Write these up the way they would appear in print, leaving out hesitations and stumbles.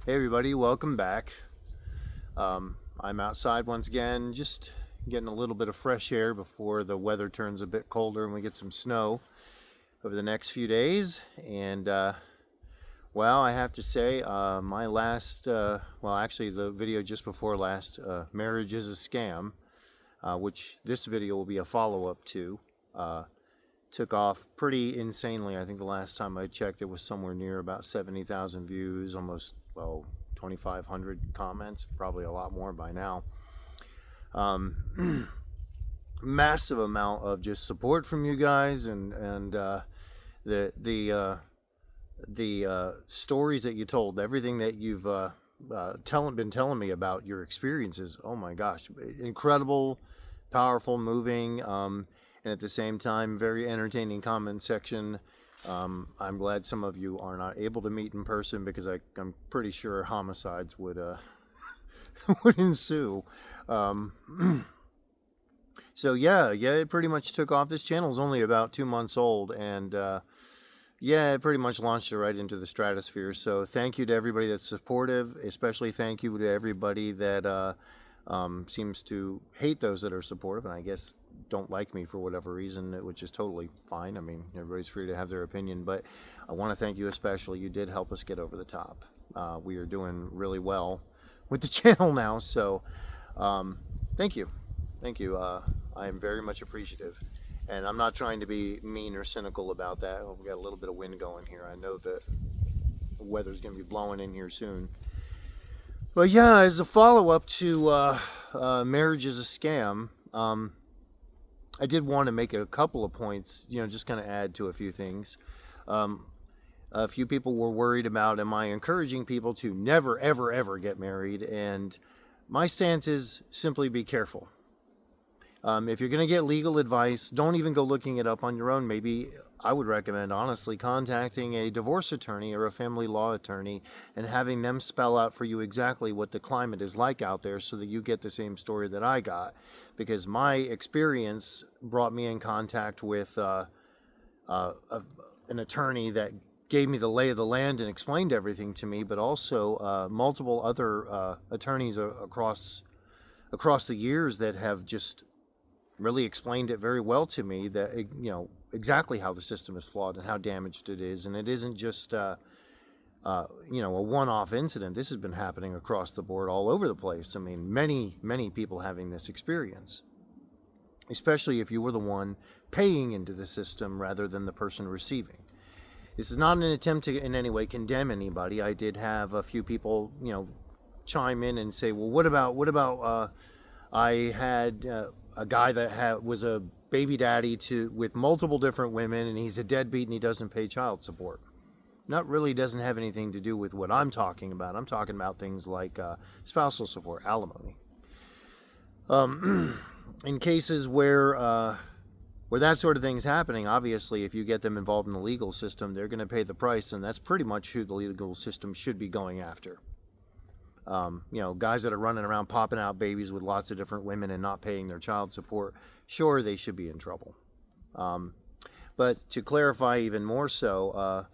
Hey everybody, welcome back. I'm outside once again, just getting a little bit of fresh air before the weather turns a bit colder and we get some snow over the next few days. And well, I have to say, my last, actually, the video just before last, Marriage is a Scam, which this video will be a follow up to, took off pretty insanely. I think the last time I checked, it was somewhere near about 70,000 views, almost, 2,500 comments, probably a lot more by now. Massive amount of just support from you guys, and the stories that you told, everything that you've been telling me about your experiences. Oh my gosh, incredible, powerful, moving, and at the same time, very entertaining comment section. I'm glad some of you are not able to meet in person because I'm pretty sure homicides would would ensue. So yeah, it pretty much took off. This channel is only about 2 months old, and yeah, it pretty much launched it right into the stratosphere. So thank you to everybody that's supportive. Especially thank you to everybody that seems to hate those that are supportive, and I guess don't like me for whatever reason, which is totally fine. I mean, everybody's free to have their opinion, but I want to thank you especially. You did help us get over the top. We are doing really well with the channel now, so thank you. Thank you. I am very much appreciative. And I'm not trying to be mean or cynical about that. We've got a little bit of wind going here. I know that the weather's going to be blowing in here soon. But yeah, as a follow-up to Marriage is a Scam, I did want to make a couple of points, just kind of add to a few things. A few people were worried about, am I encouraging people to never, ever, ever get married? And my stance is simply be careful. If you're going to get legal advice, don't even go looking it up on your own. Maybe I would recommend, honestly, contacting a divorce attorney or a family law attorney and having them spell out for you exactly what the climate is like out there so that you get the same story that I got. Because my experience brought me in contact with an attorney that gave me the lay of the land and explained everything to me, but also multiple other attorneys across the years that have just really explained it very well to me, that exactly how the system is flawed and how damaged it is. And it isn't just a one-off incident. This has been happening across the board all over the place. I mean, many people having this experience, especially if you were the one paying into the system rather than the person receiving. This is not an attempt to in any way condemn anybody. I did have a few people chime in and say, well, what about I had a guy that was a baby daddy with multiple different women, and he's a deadbeat and he doesn't pay child support. That really doesn't have anything to do with what I'm talking about. I'm talking about things like spousal support, alimony. In cases where that sort of thing's happening, obviously, if you get them involved in the legal system, they're going to pay the price, and that's pretty much who the legal system should be going after. Guys that are running around popping out babies with lots of different women and not paying their child support, sure, they should be in trouble. But to clarify even more so,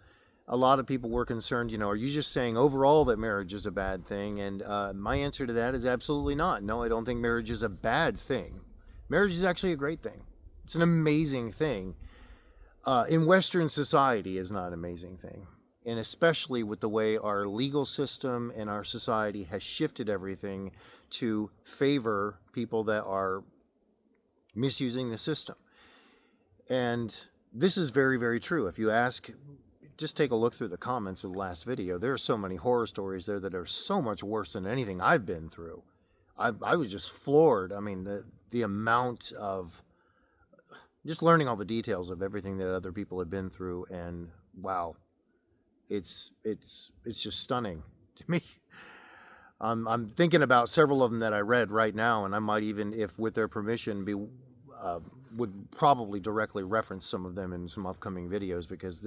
a lot of people were concerned, are you just saying overall that marriage is a bad thing? And my answer to that is absolutely not. No, I don't think marriage is a bad thing. Marriage is actually a great thing. It's an amazing thing. In Western society, it's not an amazing thing. And especially with the way our legal system and our society has shifted everything to favor people that are misusing the system. And this is very, very true. If you ask, just take a look through the comments of the last video. There are so many horror stories there that are so much worse than anything I've been through. I was just floored. I mean, the amount of just learning all the details of everything that other people have been through, and wow. It's just stunning to me. I'm thinking about several of them that I read right now, and I might even, if with their permission, would probably directly reference some of them in some upcoming videos, because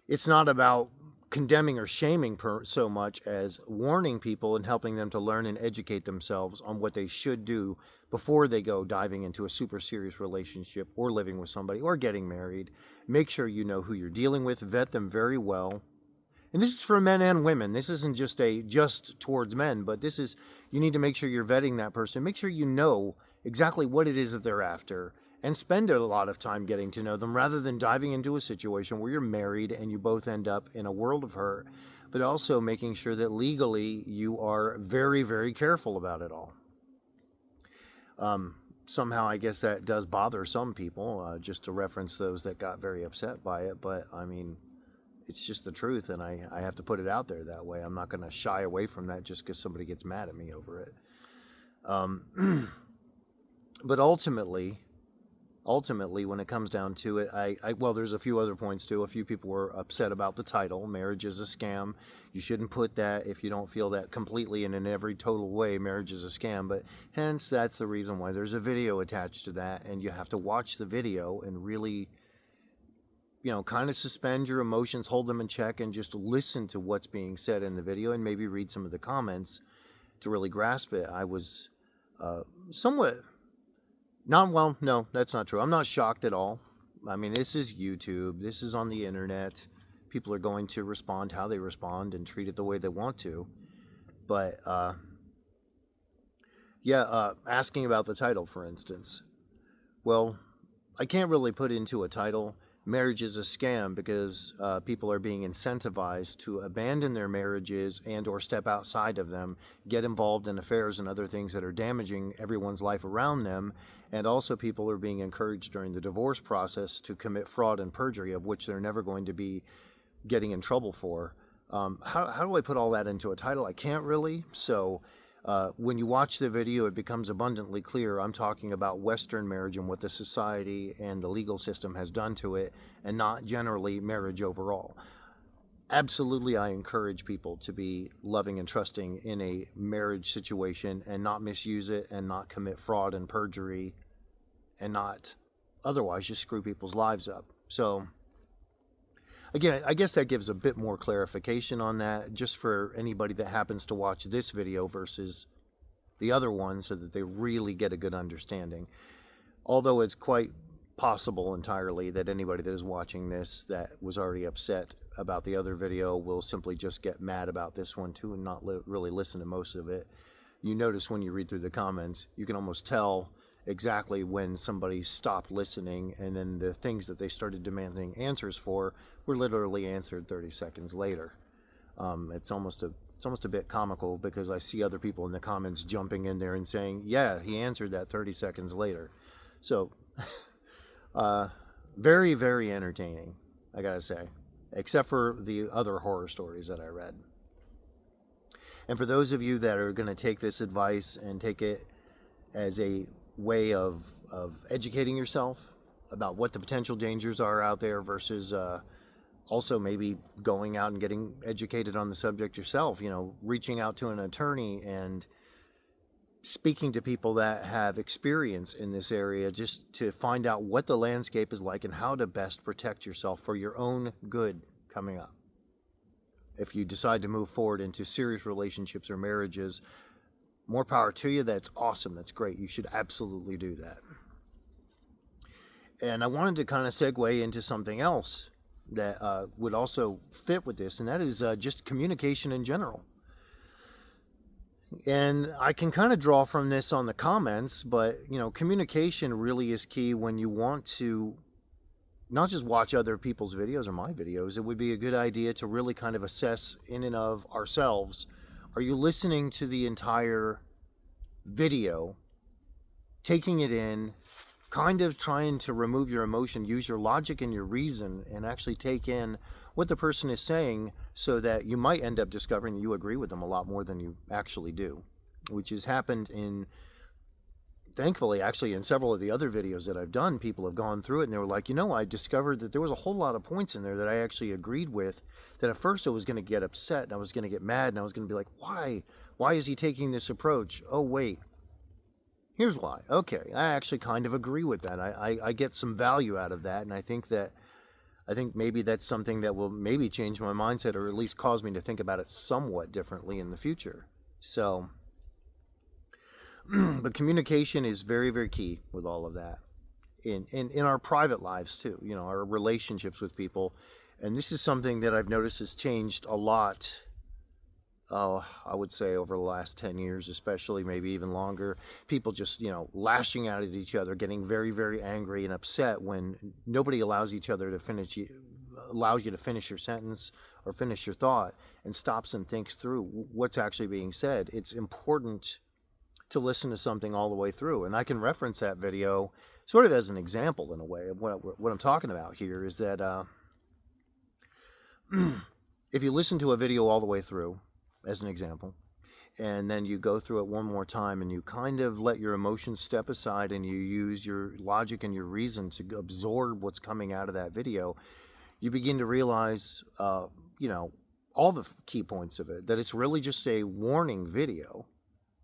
it's not about condemning or shaming so much as warning people and helping them to learn and educate themselves on what they should do before they go diving into a super serious relationship or living with somebody or getting married. Make sure you know who you're dealing with, vet them very well, and this is for men and women. This isn't just towards men, but this is, you need to make sure you're vetting that person. Make sure you know exactly what it is that they're after, and spend a lot of time getting to know them rather than diving into a situation where you're married and you both end up in a world of hurt, but also making sure that legally you are very, very careful about it all. Somehow I guess that does bother some people, just to reference those that got very upset by it. But I mean, it's just the truth, and I have to put it out there that way. I'm not going to shy away from that just because somebody gets mad at me over it. But ultimately, when it comes down to it, well, there's a few other points too. A few people were upset about the title, Marriage is a Scam. You shouldn't put that if you don't feel that completely and in every total way, marriage is a scam. But hence, that's the reason why there's a video attached to that, and you have to watch the video and really, kind of suspend your emotions, hold them in check, and just listen to what's being said in the video, and maybe read some of the comments to really grasp it. I was somewhat... No, that's not true. I'm not shocked at all. I mean, this is YouTube. This is on the internet. People are going to respond how they respond and treat it the way they want to. But, asking about the title, for instance. Well, I can't really put into a title, Marriage is a Scam, because people are being incentivized to abandon their marriages and or step outside of them, get involved in affairs and other things that are damaging everyone's life around them. And also people are being encouraged during the divorce process to commit fraud and perjury, of which they're never going to be getting in trouble for. How do I put all that into a title? I can't really. So when you watch the video, it becomes abundantly clear. I'm talking about Western marriage and what the society and the legal system has done to it, and not generally marriage overall. Absolutely, I encourage people to be loving and trusting in a marriage situation and not misuse it and not commit fraud and perjury and not otherwise just screw people's lives up. So, again, I guess that gives a bit more clarification on that, just for anybody that happens to watch this video versus the other one, so that they really get a good understanding. Although it's quite possible entirely that anybody that is watching this that was already upset about the other video will simply just get mad about this one too and not really listen to most of it. You notice when you read through the comments, you can almost tell exactly when somebody stopped listening, and then the things that they started demanding answers for were literally answered 30 seconds later. It's almost a bit comical, because I see other people in the comments jumping in there and saying, yeah, he answered that 30 seconds later. So very, very entertaining, I gotta say, except for the other horror stories that I read. And for those of you that are going to take this advice and take it as a way of educating yourself about what the potential dangers are out there, versus also maybe going out and getting educated on the subject yourself, reaching out to an attorney and speaking to people that have experience in this area, just to find out what the landscape is like and how to best protect yourself for your own good coming up. If you decide to move forward into serious relationships or marriages, more power to you. That's awesome. That's great. You should absolutely do that. And I wanted to kind of segue into something else that would also fit with this, and that is just communication in general. And I can kind of draw from this on the comments, but, communication really is key when you want to not just watch other people's videos or my videos. It would be a good idea to really kind of assess in and of ourselves. Are you listening to the entire video, taking it in, kind of trying to remove your emotion, use your logic and your reason, and actually take in what the person is saying, so that you might end up discovering you agree with them a lot more than you actually do, which has happened thankfully, actually, in several of the other videos that I've done. People have gone through it and they were like, I discovered that there was a whole lot of points in there that I actually agreed with, that at first I was going to get upset and I was going to get mad and I was going to be like, why is he taking this approach? Oh, wait, here's why. Okay, I actually kind of agree with that. I get some value out of that, and I think maybe that's something that will maybe change my mindset, or at least cause me to think about it somewhat differently in the future. So, but communication is very, very key with all of that. In our private lives too, our relationships with people. And this is something that I've noticed has changed a lot. I would say over the last 10 years, especially, maybe even longer. People just, lashing out at each other, getting very, very angry and upset when nobody allows each other to allows you to finish your sentence or finish your thought and stops and thinks through what's actually being said. It's important to listen to something all the way through. And I can reference that video sort of as an example in a way of what I'm talking about here is that if you listen to a video all the way through, as an example, and then you go through it one more time and you kind of let your emotions step aside and you use your logic and your reason to absorb what's coming out of that video, you begin to realize, all the key points of it, that it's really just a warning video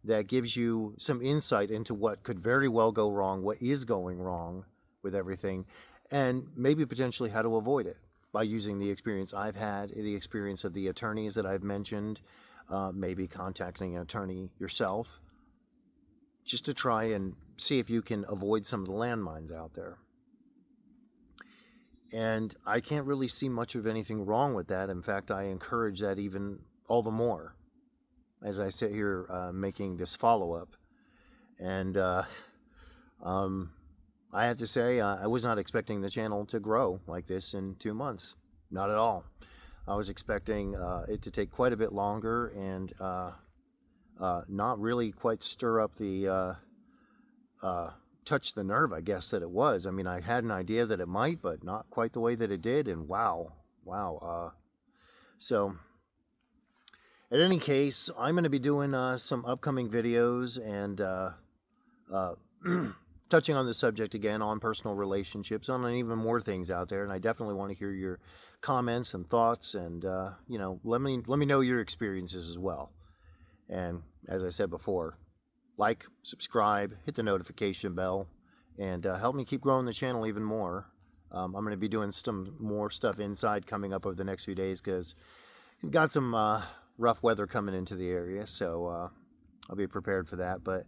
that gives you some insight into what could very well go wrong, what is going wrong with everything, and maybe potentially how to avoid it by using the experience I've had, the experience of the attorneys that I've mentioned, maybe contacting an attorney yourself, just to try and see if you can avoid some of the landmines out there. And I can't really see much of anything wrong with that. In fact, I encourage that even all the more as I sit here making this follow-up. And I have to say, I was not expecting the channel to grow like this in 2 months. Not at all. I was expecting it to take quite a bit longer and not really quite stir up the touch the nerve, I guess, that it was. I mean, I had an idea that it might, but not quite the way that it did. And wow. So, in any case, I'm going to be doing some upcoming videos and touching on the subject again, on personal relationships, on even more things out there. And I definitely want to hear your comments and thoughts, and let me know your experiences as well. And as I said before, like, subscribe, hit the notification bell, and help me keep growing the channel even more. I'm going to be doing some more stuff inside coming up over the next few days because we've got some rough weather coming into the area, so I'll be prepared for that. But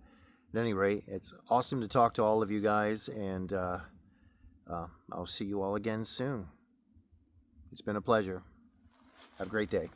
at any rate, it's awesome to talk to all of you guys, and I'll see you all again soon. It's been a pleasure. Have a great day.